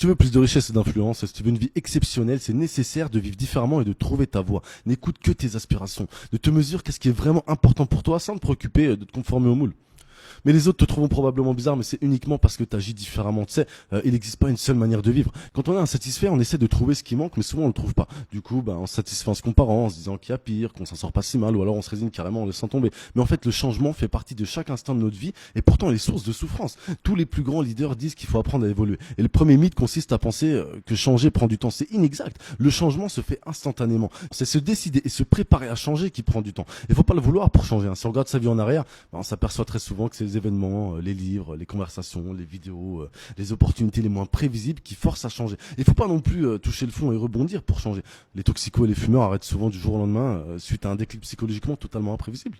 tu veux plus de richesse et d'influence, si tu veux une vie exceptionnelle, c'est nécessaire de vivre différemment et de trouver ta voie. N'écoute que tes aspirations. Ne te mesure qu'est-ce qui est vraiment important pour toi sans te préoccuper de te conformer au moule. Mais les autres te trouveront probablement bizarre, mais c'est uniquement parce que tu agis différemment. Tu sais, il n'existe pas une seule manière de vivre. Quand on est insatisfait, on essaie de trouver ce qui manque, mais souvent on le trouve pas. Du coup, on se satisfait en se comparant, en se disant qu'il y a pire, qu'on s'en sort pas si mal, ou alors on se résigne carrément en laissant tomber. Mais en fait, le changement fait partie de chaque instant de notre vie, et pourtant il est source de souffrance. Tous les plus grands leaders disent qu'il faut apprendre à évoluer. Et le premier mythe consiste à penser que changer prend du temps. C'est inexact. Le changement se fait instantanément. C'est se décider et se préparer à changer qui prend du temps. Il faut pas le vouloir pour changer. Si on regarde sa vie en arrière, on s'aperçoit très souvent que c'est les événements, les livres, les conversations, les vidéos, les opportunités les moins prévisibles qui forcent à changer. Il faut pas non plus toucher le fond et rebondir pour changer. Les toxicos et les fumeurs arrêtent souvent du jour au lendemain suite à un déclic psychologiquement totalement imprévisible.